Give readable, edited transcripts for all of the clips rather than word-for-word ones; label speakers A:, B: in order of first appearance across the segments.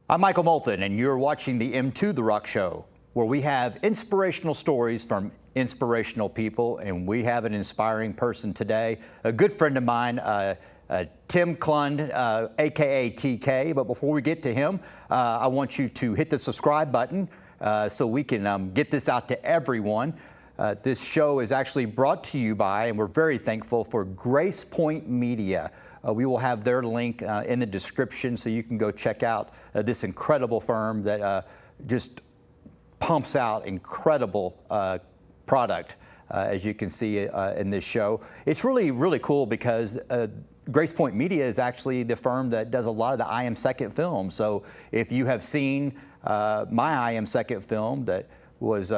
A: I'm Michael Moulton, and you're watching the M2 The Rock Show, where we have inspirational stories from inspirational people, and we have an inspiring person today, a good friend of mine, Tim Klund, aka TK. But before we get to him, I want you to hit the subscribe button so we can get this out to everyone. This show is actually brought to you by, and we're very thankful for, Grace Point Media. We will have their link in the description so you can go check out this incredible firm that just pumps out incredible product, as you can see in this show. It's really, really cool because Grace Point Media is actually the firm that does a lot of the I Am Second film. So if you have seen my I Am Second film, that was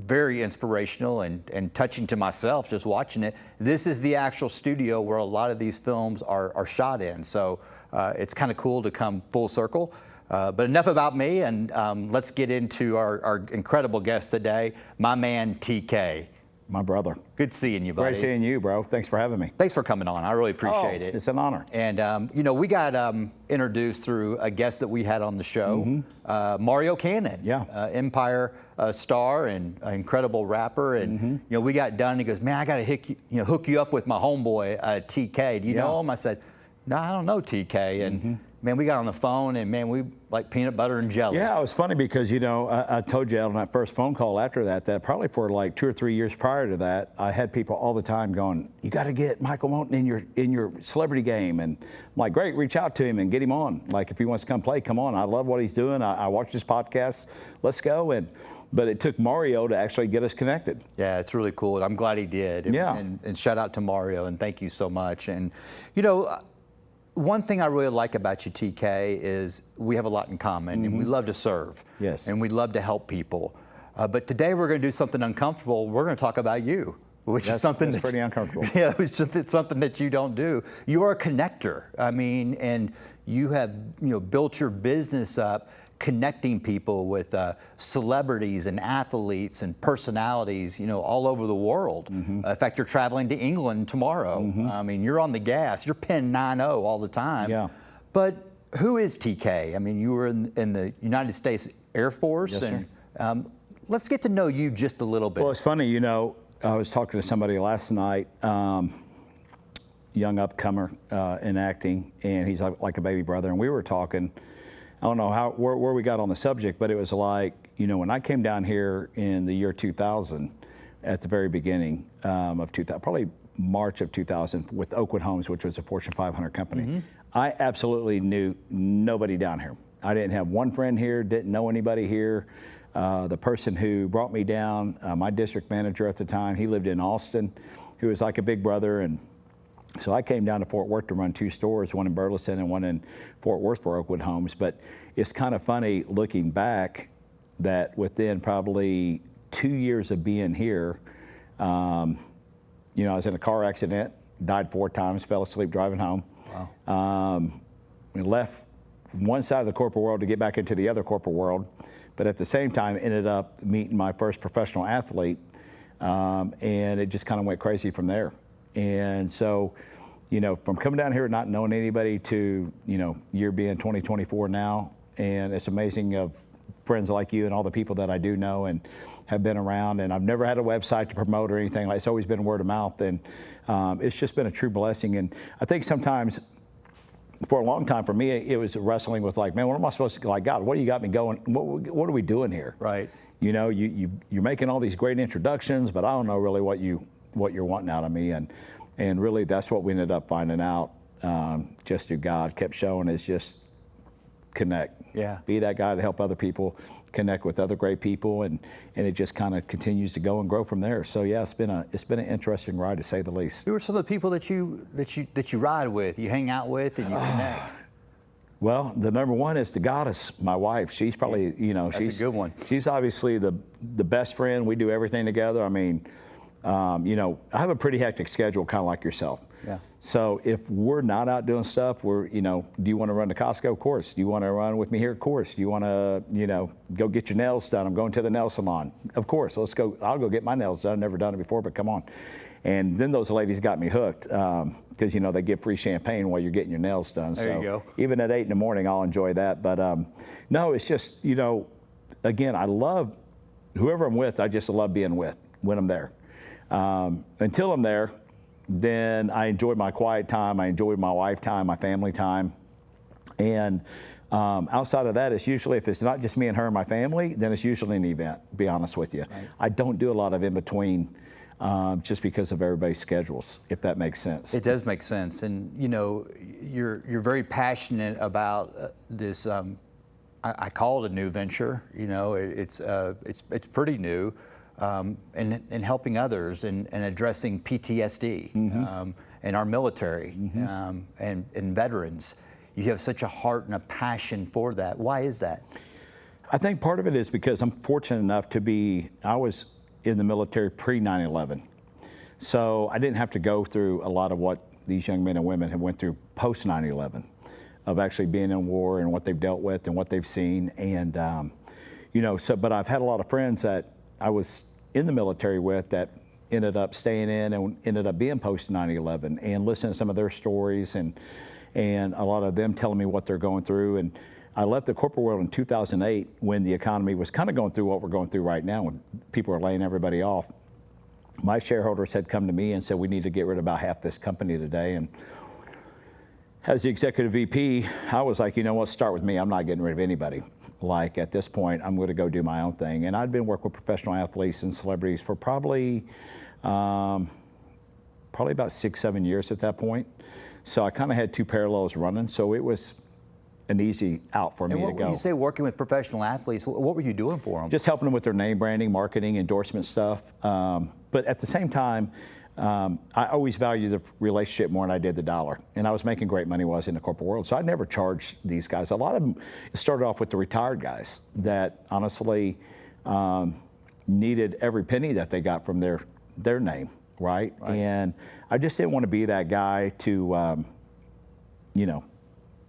A: very inspirational and touching to myself just watching it. This is the actual studio where a lot of these films are shot in. So it's kind of cool to come full circle. But enough about me, and let's get into our incredible guest today, my man TK.
B: My brother.
A: Good seeing you, buddy.
B: Great seeing you, bro. Thanks for having me.
A: Thanks for coming on. I really appreciate it.
B: It's an honor.
A: And, you know, we got introduced through a guest that we had on the show, Mario Cannon.
B: Yeah.
A: Empire star and an incredible rapper. And, you know, we got done. He goes, man, I got to hook you up with my homeboy, TK. Do you know him? I said, no, I don't know TK. And, man, we got on the phone, and, man, we like peanut butter and jelly.
B: Yeah, it was funny because, you know, I told you on that first phone call after that probably for like 2 or 3 years prior to that, I had people all the time going, you got to get Michael Moulton in your celebrity game. And I'm like, great, reach out to him and get him on. Like, if he wants to come play, come on. I love what he's doing. I watch his podcast. Let's go. But it took Mario to actually get us connected.
A: Yeah, it's really cool. I'm glad he did. And shout out to Mario, and thank you so much. And, you know, one thing I really like about you, TK, is we have a lot in common, and we love to serve.
B: Yes.
A: And we love to help people. But today we're going to do something uncomfortable. We're going to talk about you, which is something
B: that's pretty uncomfortable.
A: Yeah, it's something that you don't do. You're a connector. I mean, and you have built your business up connecting people with celebrities and athletes and personalities, all over the world. In fact, you're traveling to England tomorrow. I mean, you're on the gas. You're pin 90 all the time.
B: Yeah.
A: But who is TK? I mean, you were in the United States Air Force.
B: Yes,
A: and
B: sir.
A: Let's get to know you just a little bit.
B: Well, it's funny, I was talking to somebody last night, young upcomer in acting, and he's like a baby brother, and we were talking. I don't know where we got on the subject, but it was like, when I came down here in the year 2000, at the very beginning of 2000, probably March of 2000, with Oakwood Homes, which was a Fortune 500 company, I absolutely knew nobody down here. I didn't have one friend here, didn't know anybody here. The person who brought me down, my district manager at the time, he lived in Austin, who was like a big brother, and so I came down to Fort Worth to run 2 stores, one in Burleson and one in Fort Worth for Oakwood Homes. But it's kind of funny looking back that within probably 2 years of being here, I was in a car accident, died 4 times, fell asleep driving home. Wow. We left one side of the corporate world to get back into the other corporate world, but at the same time ended up meeting my first professional athlete, and it just kind of went crazy from there. And so, from coming down here not knowing anybody to, year being 2024 now, and it's amazing of friends like you and all the people that I do know and have been around, and I've never had a website to promote or anything. It's always been word of mouth, and it's just been a true blessing. And I think sometimes, for a long time for me, it was wrestling with like, man, what am I supposed to, like, God, what do you got me going? What are we doing here?
A: Right.
B: You're making all these great introductions, but I don't know really what you're wanting out of me, and really that's what we ended up finding out, just through God kept showing is just connect.
A: Yeah.
B: Be that guy to help other people connect with other great people, and it just kind of continues to go and grow from there. So yeah, it's been an interesting ride, to say the least.
A: Who are some of the people that you ride with, you hang out with, and you connect?
B: Well, the number one is the goddess, my wife. She's probably,
A: That's a good one.
B: She's obviously the best friend. We do everything together. I mean, I have a pretty hectic schedule, kind of like yourself.
A: Yeah.
B: So if we're not out doing stuff, do you want to run to Costco? Of course. Do you want to run with me here? Of course. Do you want to, go get your nails done? I'm going to the nail salon. Of course. Let's go. I'll go get my nails done. Never done it before, but come on. And then those ladies got me hooked because, you know, they give free champagne while you're getting your nails done.
A: There you go.
B: Even at 8 in the morning, I'll enjoy that. But no, it's just, you know, again, I love whoever I'm with. I just love being with when I'm there. Until I'm there, then I enjoy my quiet time. I enjoy my wife time, my family time. And outside of that, it's usually, if it's not just me and her and my family, then it's usually an event, to be honest with you. Right. I don't do a lot of in between just because of everybody's schedules, if that makes sense.
A: It does make sense. And, you know, you're very passionate about this, I call it a new venture. You know, it's pretty new. And helping others and addressing PTSD and our military and veterans. You have such a heart and a passion for that. Why is that?
B: I think part of it is because I'm fortunate enough to be, I was in the military pre 9/11. So I didn't have to go through a lot of what these young men and women have went through post 9/11 of actually being in war and what they've dealt with and what they've seen. And, you know, so, but I've had a lot of friends that I was in the military with that ended up staying in and ended up being post 9/11 and listening to some of their stories and a lot of them telling me what they're going through. And I left the corporate world in 2008 when the economy was kind of going through what we're going through right now when people are laying everybody off. My shareholders had come to me and said, we need to get rid of about half this company today. And as the executive VP, I was like, you know what, start with me. I'm not getting rid of anybody. Like at this point, I'm going to go do my own thing. And I'd been working with professional athletes and celebrities for probably about 6-7 years at that point. So I kind of had two parallels running. So it was an easy out for me to go.
A: When you say working with professional athletes, what were you doing for them?
B: Just helping them with their name branding, marketing, endorsement stuff. But at the same time, I always valued the relationship more than I did the dollar. And I was making great money while I was in the corporate world. So I never charged these guys. A lot of them started off with the retired guys that honestly needed every penny that they got from their name, right? And I just didn't want to be that guy to, you know,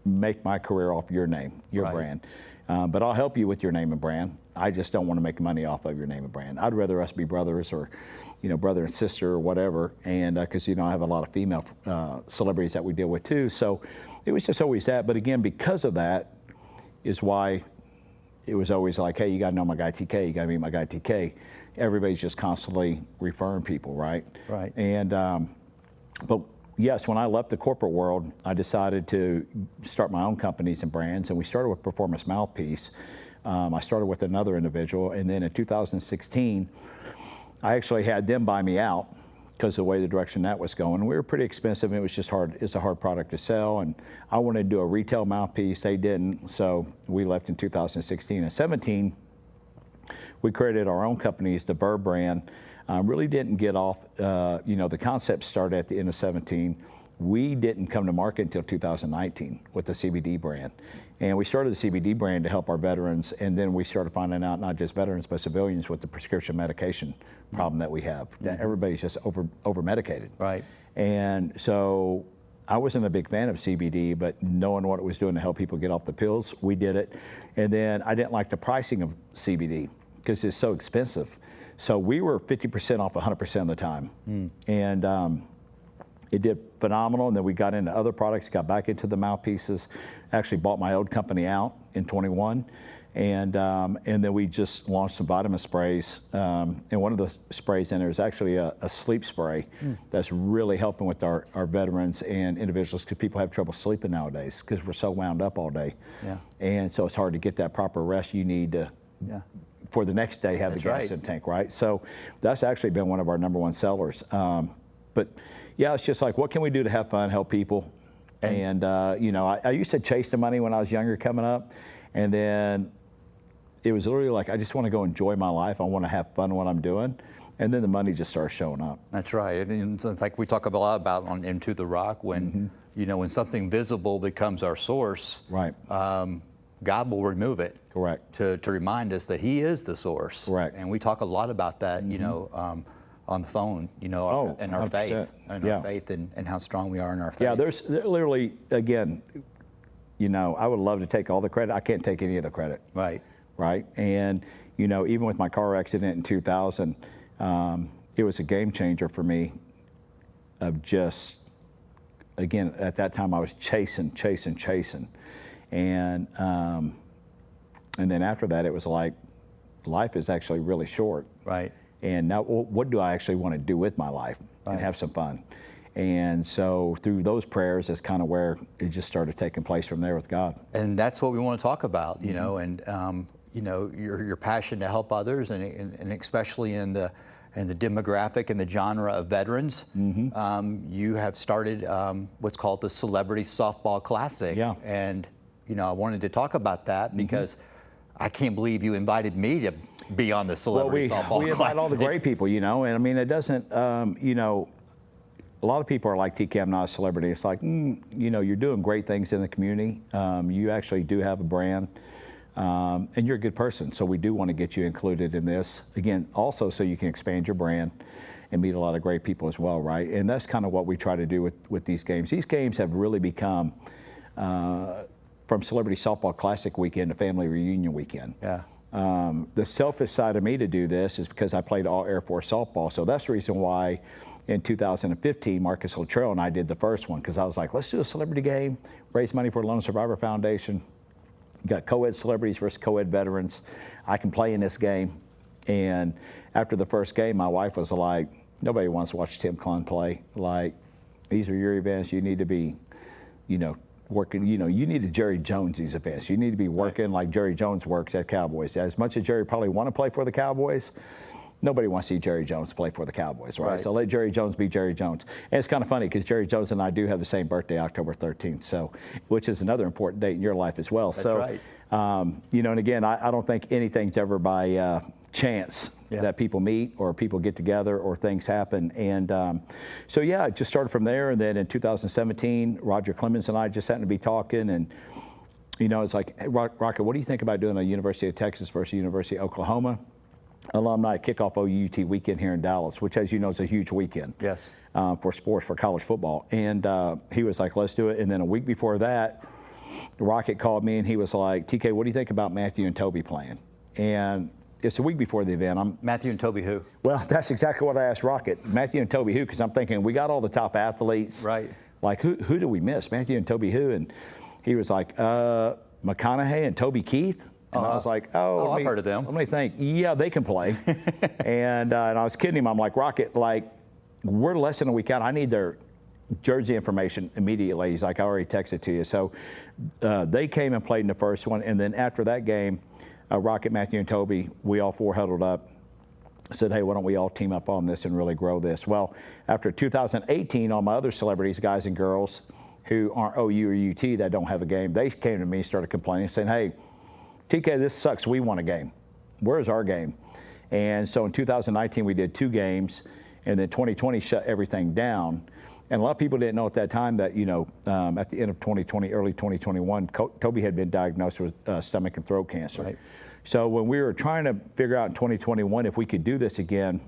B: make my career off your name, your brand. But I'll help you with your name and brand. I just don't want to make money off of your name and brand. I'd rather us be brothers or, you know, brother and sister or whatever. And because, you know, I have a lot of female celebrities that we deal with too. So it was just always that. But again, because of that is why it was always like, hey, you got to know my guy TK. You got to meet my guy TK. Everybody's just constantly referring people, right? Right. And, but yes, when I left the corporate world, I decided to start my own companies and brands. And we started with Performance Mouthpiece. I started with another individual. And then in 2016, I actually had them buy me out because of the way the direction that was going. We were pretty expensive. And it was just hard. It's a hard product to sell. And I wanted to do a retail mouthpiece. They didn't. So we left in 2016. And 17, we created our own companies, the Verve brand. Really didn't get off, you know, the concept started at the end of 17. We didn't come to market until 2019 with the CBD brand. And we started the CBD brand to help our veterans, and then we started finding out not just veterans, but civilians with the prescription medication problem that we have. That everybody's just over-medicated. Right. And so I wasn't a big fan of CBD, but knowing what it was doing to help people get off the pills, we did it. And then I didn't like the pricing of CBD because it's so expensive. So we were 50% off 100% of the time. And it did phenomenal. And then we got into other products, got back into the mouthpieces, actually bought my old company out in 21. And then we just launched some vitamin sprays. And one of the sprays in there is actually a sleep spray that's really helping with our veterans and individuals because people have trouble sleeping nowadays because we're so wound up all day. And so it's hard to get that proper rest you need to for the next day have the gas in tank, right? So that's actually been one of our #1 sellers. But yeah, it's just like, what can we do to have fun, help people? And you know, I used to chase the money when I was younger coming up. And then it was literally like, I just want to go enjoy my life. I want to have fun when I'm doing. And then the money just starts showing up. That's right. And it's like we talk a lot about on Into the Rock when, you know, when something visible becomes our source. Right. God will remove it. Correct. To remind us that He is the source. Correct. And we talk a lot about that, you know, on the phone, you know, and our 100%. Faith, and our faith and how strong we are in our faith. Yeah, there's literally, again, you know, I would love to take all the credit. I can't take any of the credit. Right. Right. And, you know, even with my car accident in 2000, it was a game changer for me of just, again, at that time I was chasing. And then after that, it was like, life is actually really short.
A: Right.
B: And now what do I actually want to do with my life and have some fun? And so through those prayers, that's kind of where it just started taking place from there with God.
A: And that's what we want to talk about, you know, and you know, your passion to help others, and especially in the demographic and the genre of veterans. You have started what's called the Celebrity Softball Classic.
B: Yeah.
A: And you know, I wanted to talk about that because I can't believe you invited me to be on the Celebrity Softball Classic.
B: We invite all the great people, you know, and I mean, it doesn't, you know, a lot of people are like, TK, I'm not a celebrity. It's like, you know, you're doing great things in the community. You actually do have a brand, and you're a good person. So we do want to get you included in this. Again, also so you can expand your brand and meet a lot of great people as well, right? And that's kind of what we try to do with these games. These games have really become, from Celebrity Softball Classic weekend to Family Reunion weekend.
A: Yeah.
B: The selfish side of me to do this is because I played all Air Force softball. So that's the reason why in 2015, Marcus Luttrell and I did the first one, because I was like, let's do a celebrity game, raise money for the Lone Survivor Foundation. Got co-ed celebrities versus co-ed veterans. I can play in this game. And after the first game, my wife was like, nobody wants to watch Tim Klund play. Like, these are your events. You need to be, you know, working, you know, you need to Jerry Jones these events. You need to be working like Jerry Jones works at Cowboys. As much as Jerry probably want to play for the Cowboys, nobody wants to see Jerry Jones play for the Cowboys, right? So let Jerry Jones be Jerry Jones. And it's kind of funny because Jerry Jones and I do have the same birthday, October 13th, so, which is another important date in your life as well.
A: That's
B: so,
A: right.
B: You know, and again, I don't think anything's ever by chance that people meet or people get together or things happen. And so, yeah, it just started from there. And then in 2017, Roger Clemens and I just happened to be talking. And, you know, it's like, hey, Rocket, what do you think about doing a University of Texas versus University of Oklahoma alumni kickoff OUT weekend here in Dallas, which, as you know, is a huge weekend.
A: Yes.
B: For sports, for college football. And he was like, let's do it. And then a week before that, Rocket called me and he was like, TK, what do you think about Matthew and Toby playing? And it's a week before the event.
A: Matthew and Toby who?
B: Well, that's exactly what I asked Rocket. Matthew and Toby who? Because I'm thinking, we got all the top athletes.
A: Right.
B: Like, who do we miss? Matthew and Toby who? And he was like, McConaughey and Toby Keith. And I was like,
A: I've heard of them.
B: Let me think. Yeah, they can play. and I was kidding him. I'm like, Rocket, like, we're less than a week out. I need their jersey information immediately. He's like, I already texted to you. So they came and played in the first one. And then after that game, Rocket, Matthew, and Toby, we all four huddled up, said, hey, why don't we all team up on this and really grow this? Well, after 2018, all my other celebrities, guys and girls who aren't OU or UT that don't have a game, they came to me and started complaining, saying, hey, TK, this sucks. We want a game. Where's our game? And so in 2019, we did 2 games, and then 2020 shut everything down. And a lot of people didn't know at that time that, you know, at the end of 2020, early 2021, Toby had been diagnosed with stomach and throat cancer.
A: Right.
B: So when we were trying to figure out in 2021 if we could do this again,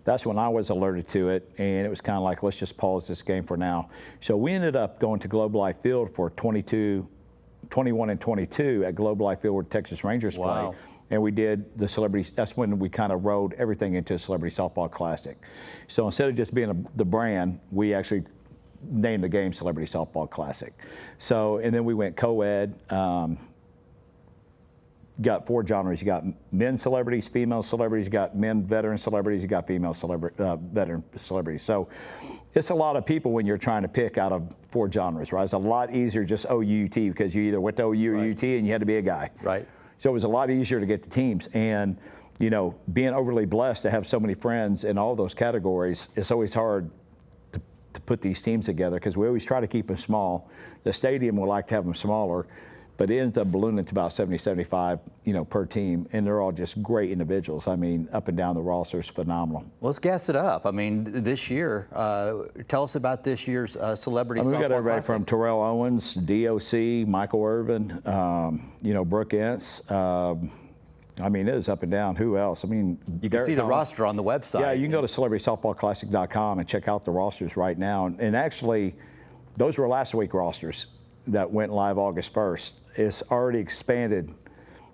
B: that's when I was alerted to it, and it was kind of like, let's just pause this game for now. So we ended up going to Globe Life Field for 21 and 22 at Globe Life Field where Texas Rangers play. And we did the celebrity, that's when we kind of rolled everything into a Celebrity Softball Classic. So instead of just being the brand, we actually named the game Celebrity Softball Classic. So, and then we went co-ed, got 4 genres. You got men celebrities, female celebrities, you got men veteran celebrities, you got female veteran celebrities. So it's a lot of people when you're trying to pick out of 4 genres, right? It's a lot easier just OUT because you either went to OU or UT and you had to be a guy.
A: Right.
B: So it was a lot easier to get the teams. And, you know, being overly blessed to have so many friends in all those categories, it's always hard to put these teams together because we always try to keep them small. The stadium would like to have them smaller, but it ends up ballooning to about 70, 75, you know, per team, and they're all just great individuals. I mean, up and down the roster is phenomenal.
A: Well, let's gas it up. I mean, this year, tell us about this year's Celebrity Softball Classic.
B: We got everybody from Terrell Owens, DOC, Michael Irvin, you know, Brooke Entz. I mean, it is up and down. Who else? I mean,
A: you can see the roster on the website.
B: Yeah, you can go to celebritysoftballclassic.com and check out the rosters right now. And actually, those were last week rosters that went live August 1st. It's already expanded.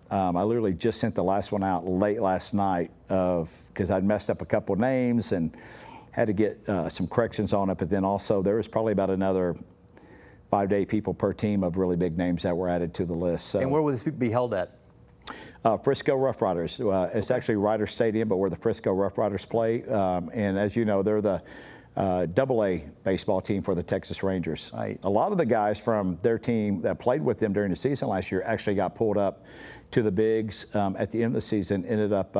B: I literally just sent the last one out late last night because I'd messed up a couple of names, and had to get some corrections on it, but then also there was probably about another 5 to 8 people per team of really big names that were added to the list. So,
A: And where will this be held at?
B: Frisco Rough Riders. It's actually Ryder Stadium, but where the Frisco Rough Riders play. And as you know, they're the AA baseball team for the Texas Rangers.
A: Right.
B: A lot of the guys from their team that played with them during the season last year actually got pulled up to the bigs at the end of the season, ended up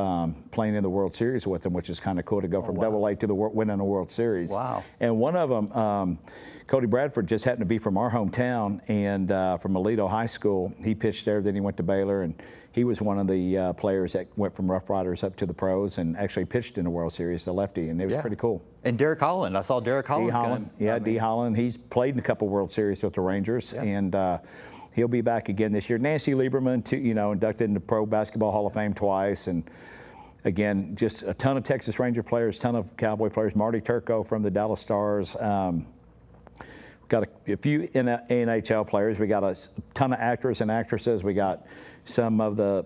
B: playing in the World Series with them, which is kind of cool to go from AA to winning the World Series.
A: Wow.
B: And one of them, Cody Bradford, just happened to be from our hometown and from Aledo High School. He pitched there, then he went to Baylor, and he was one of the players that went from Rough Riders up to the pros and actually pitched in the World Series, the lefty, and it was pretty cool.
A: And Derek Holland, I saw Derek Holland.
B: D. Holland. He's played in a couple World Series with the Rangers, and he'll be back again this year. Nancy Lieberman, too, inducted into Pro Basketball Hall of Fame twice, and again, just a ton of Texas Ranger players, ton of Cowboy players. Marty Turco from the Dallas Stars. Got a few NHL players. We got a ton of actors and actresses. We got some of the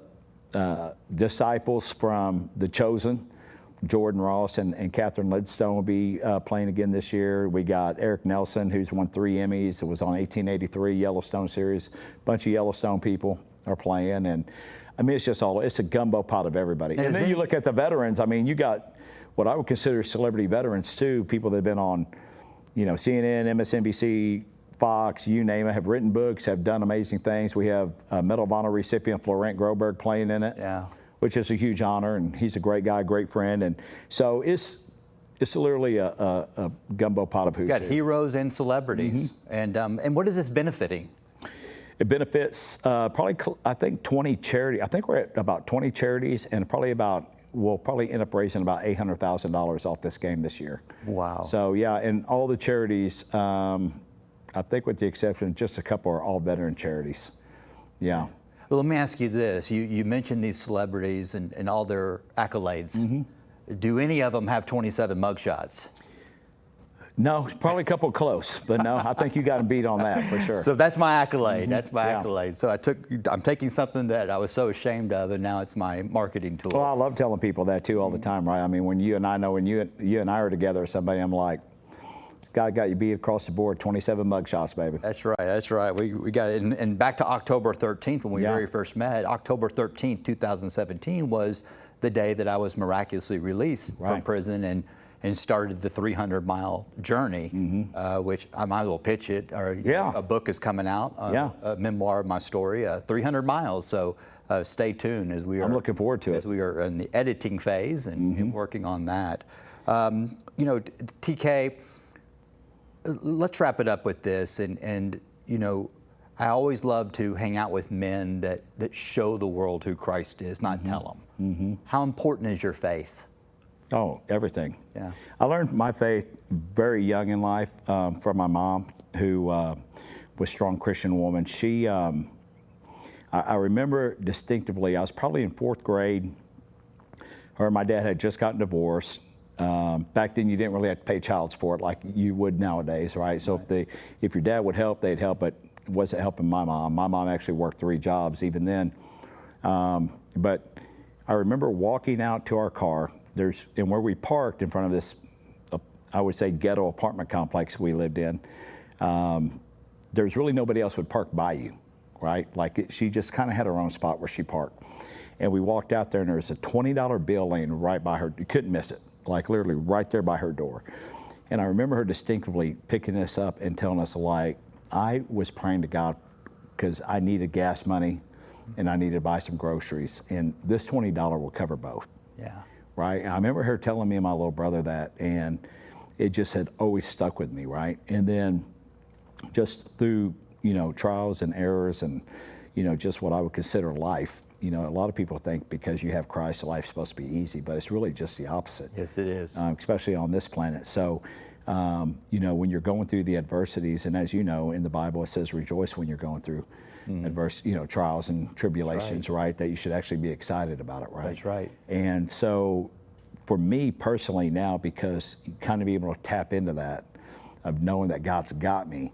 B: disciples from The Chosen. Jordan Ross and Catherine Lidstone will be playing again this year. We got Eric Nelson, who's won 3 Emmys. It was on 1883 Yellowstone series. A bunch of Yellowstone people are playing, and I mean, it's a gumbo pot of everybody. And then you look at the veterans. I mean, you got what I would consider celebrity veterans too. People that have been on, CNN, MSNBC, Fox, you name it, have written books, have done amazing things. We have a Medal of Honor recipient, Florent Groberg, playing in it. Yeah. Which is a huge honor, and he's a great guy, great friend, and so it's literally a gumbo pot of who's
A: got heroes and celebrities, and what is this benefiting?
B: It benefits probably, I think, 20 charities. I think we're at about 20 charities, and we'll probably end up raising about $800,000 off this game this year.
A: Wow.
B: So yeah, and all the charities, I think with the exception of just a couple, are all veteran charities. Yeah.
A: Well, let me ask you this. You mentioned these celebrities and all their accolades. Do any of them have 27 mugshots?
B: No, probably a couple close, but no, I think you got them beat on that for sure.
A: So that's my accolade. That's my accolade. So I'm taking something that I was so ashamed of, and now it's my marketing tool.
B: Well, I love telling people that too all the time, right? I mean, when you and I are together with somebody, I'm like, God got you beat across the board, 27 mugshots, baby.
A: That's right. That's right. We got it. And back to October 13th when we very first met. October 13th, 2017 was the day that I was miraculously released from prison and started the 300-mile journey, which I might as well pitch it. A book is coming out, a memoir of my story, 300 miles. So stay tuned as we are.
B: I'm looking forward to it.
A: As we are in the editing phase and working on that. TK, let's wrap it up with this. And I always love to hang out with men that show the world who Christ is, not tell them. How important is your faith?
B: Oh, everything.
A: Yeah.
B: I learned my faith very young in life from my mom, who was a strong Christian woman. She, I remember distinctively, I was probably in 4th grade. Her and my dad had just gotten divorced. Back then, you didn't really have to pay child support like you would nowadays, right? So if your dad would help, they'd help, but it wasn't helping my mom. My mom actually worked 3 jobs even then. But I remember walking out to our car. And where we parked in front of this, I would say, ghetto apartment complex we lived in, there's really nobody else would park by you, right? Like she just kind of had her own spot where she parked. And we walked out there, and there was a $20 bill laying right by her. You couldn't miss it, like literally right there by her door. And I remember her distinctively picking this up and telling us, like, I was praying to God because I needed gas money and I needed to buy some groceries, and this $20 will cover both.
A: Yeah.
B: Right? I remember her telling me and my little brother that, and it just had always stuck with me, right? And then just through, trials and errors and, just what I would consider life, a lot of people think because you have Christ, life's supposed to be easy, but it's really just the opposite.
A: Yes, it is.
B: Especially on this planet. So, when you're going through the adversities, and as you know, in the Bible, it says rejoice when you're going through trials and tribulations, right? That you should actually be excited about it, right?
A: That's right.
B: And so for me personally now, because you kind of be able to tap into that, of knowing that God's got me,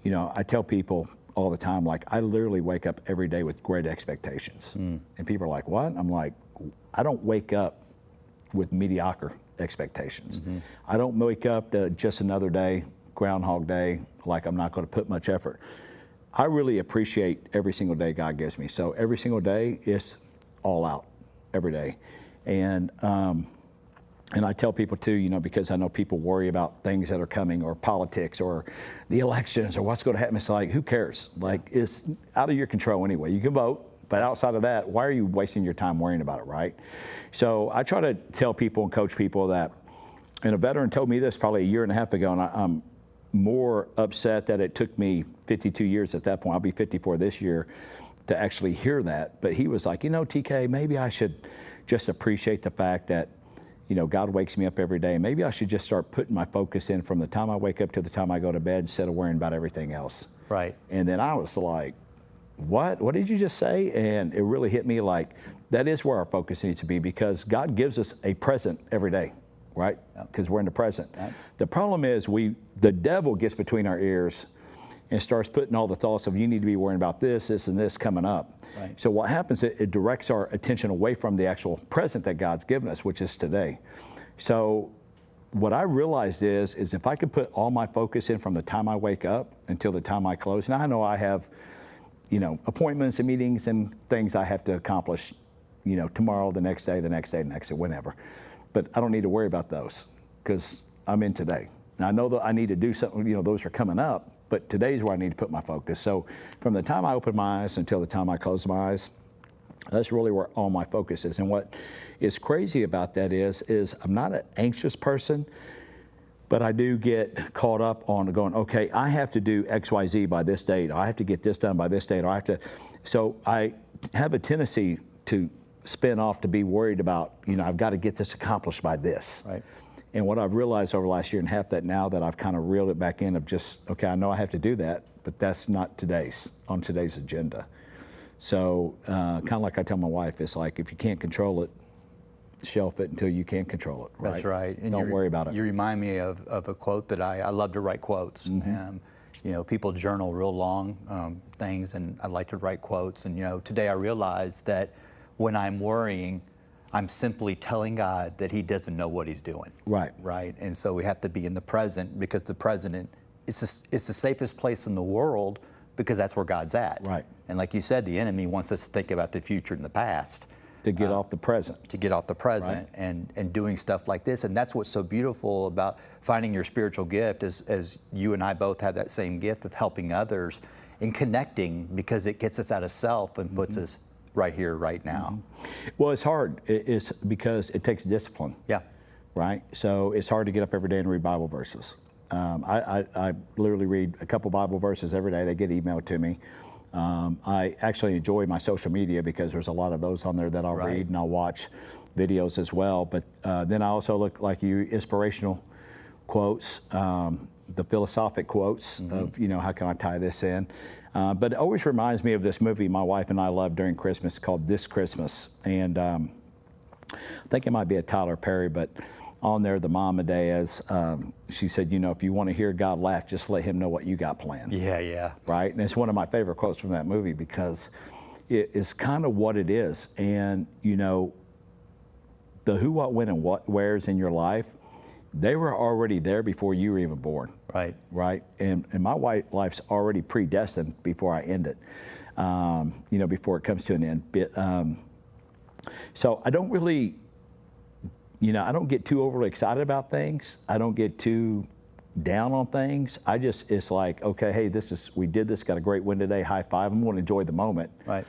B: I tell people all the time, like, I literally wake up every day with great expectations. And people are like, what? I'm like, I don't wake up with mediocre expectations. I don't wake up to just another day, Groundhog Day, like I'm not going to put much effort. I really appreciate every single day God gives me. So every single day is all out, every day. And I tell people too, you know, because I know people worry about things that are coming, or politics, or the elections, or what's going to happen. It's like, who cares? Like, it's out of your control anyway. You can vote, but outside of that, why are you wasting your time worrying about it, right? So I try to tell people and coach people that, and a veteran told me this probably a year and a half ago, and I'm more upset that it took me 52 years at that point. I'll be 54 this year to actually hear that. But he was like, you know, TK, maybe I should just appreciate the fact that, you know, God wakes me up every day. Maybe I should just start putting my focus in from the time I wake up to the time I go to bed, instead of worrying about everything else.
A: Right.
B: And then I was like, what did you just say? And it really hit me like, that is where our focus needs to be, because God gives us a present every day, right? Because we're in the present. Yep. The problem is the devil gets between our ears and starts putting all the thoughts of, you need to be worrying about this, this, and this coming up. Right. So what happens, it directs our attention away from the actual present that God's given us, which is today. So what I realized is if I could put all my focus in from the time I wake up until the time I close, and I know I have, you know, appointments and meetings and things I have to accomplish, you know, tomorrow, the next day, whenever. But I don't need to worry about those, because I'm in today. And I know that I need to do something, you know, those are coming up, but today's where I need to put my focus. So from the time I open my eyes until the time I close my eyes, that's really where all my focus is. And what is crazy about that is I'm not an anxious person, but I do get caught up on going, okay, I have to do X, Y, Z by this date. I have to get this done by this date. Or I have to, so I have a tendency to spin off to be worried about, you know, I've got to get this accomplished by this. Right. And what I've realized over the last year and a half, that now that I've kind of reeled it back in of just, okay, I know I have to do that, but that's not on today's agenda. So kind of like I tell my wife, it's like, if you can't control it, shelf it until you can control it. Right?
A: That's right. And
B: don't worry about it.
A: You remind me of a quote that I love to write quotes. You know, people journal real long things, and I like to write quotes. And, you know, today I realized that when I'm worrying, I'm simply telling God that He doesn't know what He's doing. Right. Right. And so we have to be in the present, because the present it's the safest place in the world, because that's where God's at. Right. And like you said, the enemy wants us to think about the future and the past.
B: To get off the present.
A: To get off the present, right. and doing stuff like this. And that's what's so beautiful about finding your spiritual gift, as you and I both have that same gift of helping others and connecting, because it gets us out of self and puts us right here, right now.
B: Well, it's hard. It's because it takes discipline. Yeah. Right? So it's hard to get up every day and read Bible verses. I literally read a couple Bible verses every day. They get emailed to me. I actually enjoy my social media, because there's a lot of those on there that I'll read, and I'll watch videos as well. But then I also look, like you, inspirational quotes, the philosophic quotes of, you know, how can I tie this in? But it always reminds me of this movie my wife and I love during Christmas called This Christmas. And I think it might be a Tyler Perry, but on there, the mom Medeas, she said, you know, if you want to hear God laugh, just let Him know what you got planned. Yeah, yeah. Right? And it's one of my favorite quotes from that movie, because it is kind of what it is. And, you know, the who, what, when, and what, where's in your life, they were already there before you were even born. Right. Right. And my life's already predestined before I end it, you know, before it comes to an end. So I don't really, you know, I don't get too overly excited about things. I don't get too down on things. It's like, okay, hey, we did this, got a great win today, high five. I'm going to enjoy the moment. Right.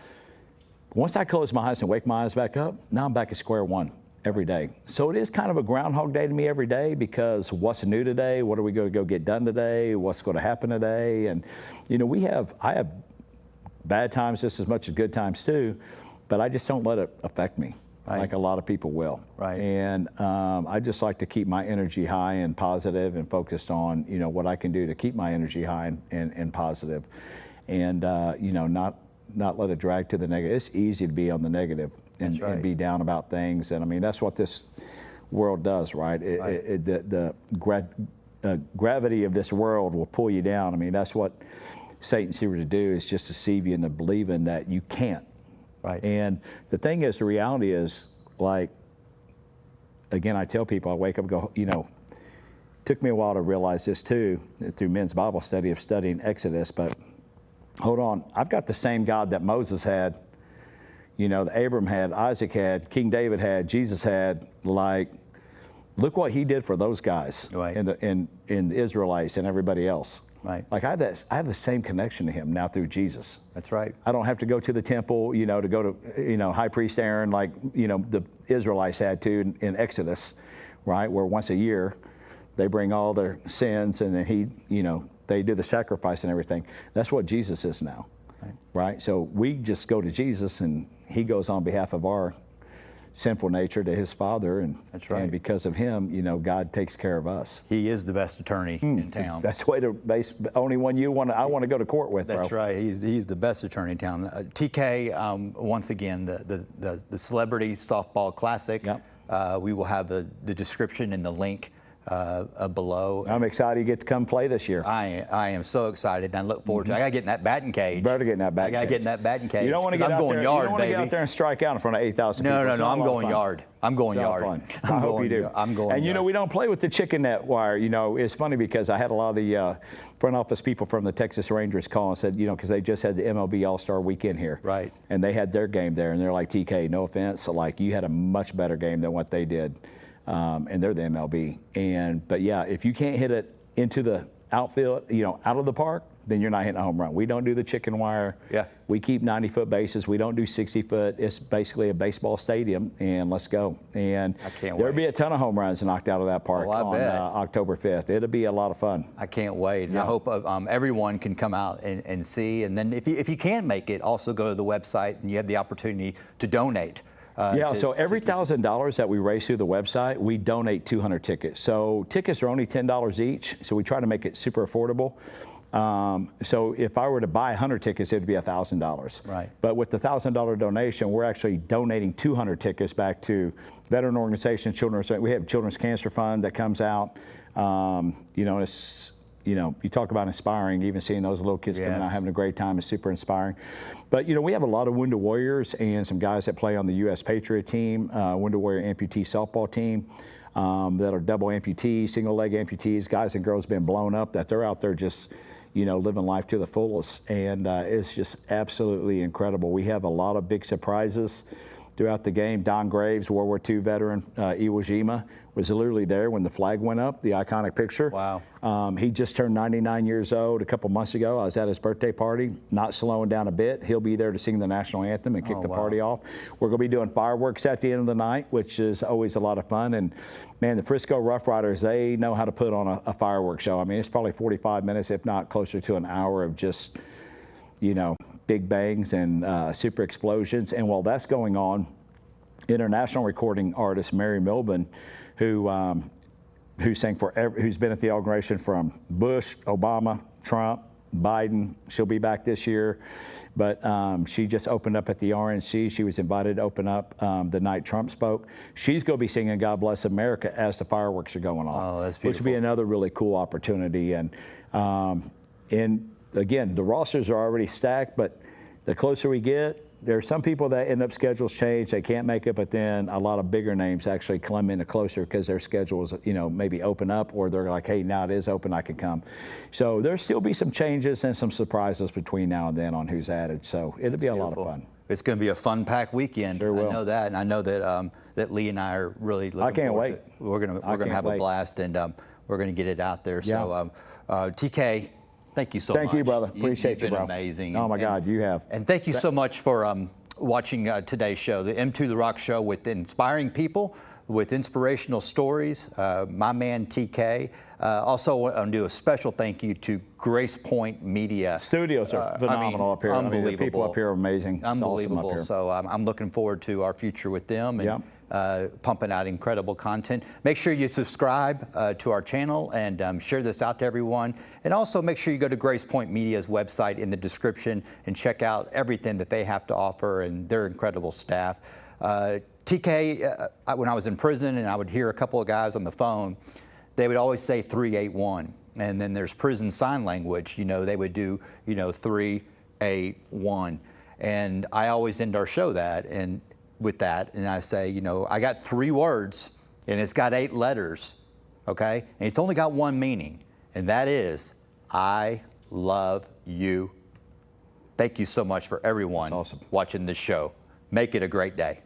B: Once I close my eyes and wake my eyes back up, now I'm back at square one. Every day. So it is kind of a Groundhog Day to me every day, because what's new today? What are we going to go get done today? What's going to happen today? And, you know, I have bad times just as much as good times too, but I just don't let it affect me like a lot of people will. Right. And I just like to keep my energy high and positive, and focused on, you know, what I can do to keep my energy high and positive, and, you know, not let it drag to the negative. It's easy to be on the negative. And be down about things. And I mean, that's what this world does, right? The gravity of this world will pull you down. I mean, that's what Satan's here to do, is just deceive you into believing that you can't. Right. And the thing is, the reality is, like, again, I tell people, I wake up and go, you know, took me a while to realize this too, through men's Bible study of studying Exodus, but hold on, I've got the same God that Moses had, you know, that Abram had, Isaac had, King David had, Jesus had. Like, look what he did for those guys,
A: right,
B: in the Israelites and everybody else.
A: Right.
B: Like, I have the same connection to him now through Jesus.
A: That's right.
B: I don't have to go to the temple, you know, to go to, you know, High Priest Aaron, like, you know, the Israelites had to in Exodus, right, where once a year they bring all their sins, and then he, you know, they do the sacrifice and everything. That's what Jesus is now, right? So we just go to Jesus, and he goes on behalf of our sinful nature to his Father, and
A: that's right.
B: And because of him, you know, God takes care of us.
A: He is the best attorney in town.
B: That's the way to only one I want to go to court with.
A: That's
B: bro.
A: right. He's the best attorney in town. TK, once again, the Celebrity Softball Classic.
B: Yep.
A: We will have the description and the link below.
B: I'm excited to get to come play this year.
A: I am so excited, and I look forward to it. I got to get in that batting cage.
B: You better get in that batting cage.
A: I got to get in that batting cage.
B: You don't want to get
A: I'm
B: out
A: going
B: there.
A: yard,
B: You don't want to get
A: baby.
B: out there and strike out in front of 8,000 people.
A: No, I'm going yard. I'm going yard.
B: Fun.
A: I
B: hope you do.
A: I'm going.
B: And you know, we don't play with the chicken net wire. You know, it's funny because I had a lot of the front office people from the Texas Rangers call and said, you know, because they just had the MLB All-Star Weekend here.
A: Right.
B: And they had their game there, and they're like, TK, no offense, so like you had a much better game than what they did. And they're the MLB. But yeah, if you can't hit it into the outfield, you know, out of the park, then you're not hitting a home run. We don't do the chicken wire.
A: Yeah.
B: We keep 90-foot bases. We don't do 60-foot. It's basically a baseball stadium, and let's go. And
A: I can't
B: there'll
A: wait.
B: be a ton of home runs knocked out of that park on October 5th. It'll be a lot of fun.
A: I can't wait. And I hope everyone can come out and see. And then if you can't make it, also go to the website, and you have the opportunity to donate.
B: So every $1,000 that we raise through the website, we donate 200 tickets. So tickets are only $10 each, so we try to make it super affordable. So if I were to buy 100 tickets, it would be $1,000.
A: Right.
B: But with the $1,000 donation, we're actually donating 200 tickets back to veteran organizations, we have Children's Cancer Fund that comes out. You know, it's, you know, you talk about inspiring, even seeing those little kids coming out having a great time is super inspiring. But, you know, we have a lot of Wounded Warriors and some guys that play on the U.S. Patriot team, Wounded Warrior amputee softball team that are double amputees, single leg amputees, guys and girls been blown up, that they're out there just, you know, living life to the fullest. And it's just absolutely incredible. We have a lot of big surprises throughout the game. Don Graves, World War II veteran, Iwo Jima, was literally there when the flag went up, the iconic picture.
A: Wow.
B: He just turned 99 years old a couple months ago. I was at his birthday party, not slowing down a bit. He'll be there to sing the national anthem and kick the party off. We're going to be doing fireworks at the end of the night, which is always a lot of fun. And man, the Frisco Rough Riders, they know how to put on a fireworks show. I mean, it's probably 45 minutes, if not closer to an hour of just, you know, big bangs and super explosions. And while that's going on, international recording artist Mary Milburn, who's been at the inauguration from Bush, Obama, Trump, Biden. She'll be back this year, but she just opened up at the RNC. She was invited to open up the night Trump spoke. She's going to be singing "God Bless America" as the fireworks are going off.
A: Oh, that's beautiful.
B: Which will be another really cool opportunity. And again, the rosters are already stacked, but the closer we get, there are some people that end up schedules change, they can't make it, but then a lot of bigger names actually come in closer because their schedules, you know, maybe open up, or they're like, hey, now it is open, I can come. So there'll still be some changes and some surprises between now and then on who's added. So it'll be a lot of fun.
A: It's going to be a fun-packed weekend.
B: Sure will.
A: I know that, and I know that that Lee and I are really looking
B: I can't
A: forward
B: wait.
A: to it. We're going to have a blast, and we're going to get it out there.
B: Yeah.
A: So, TK, thank you so much.
B: Thank you, brother. Appreciate you, bro.
A: You've been amazing.
B: Oh my God, you have.
A: And thank you so much for watching today's show, the M2 The Rock Show, with inspiring people, with inspirational stories. My man TK. Also, want to do a special thank you to Grace Point Media.
B: Studios are phenomenal up here.
A: Unbelievable.
B: The people up here are amazing.
A: Unbelievable.
B: It's awesome up here.
A: So I'm looking forward to our future with them and pumping out incredible content. Make sure you subscribe to our channel and share this out to everyone. And also make sure you go to Grace Point Media's website in the description and check out everything that they have to offer and their incredible staff. TK, when I was in prison and I would hear a couple of guys on the phone, they would always say 381. And then there's prison sign language. You know, they would do, 381. And I always end our show with that. And I say, I got 3 words and it's got 8 letters, okay? And it's only got one meaning, and that is, I love you. Thank you so much for everyone
B: That's awesome.
A: watching this show. Make it a great day.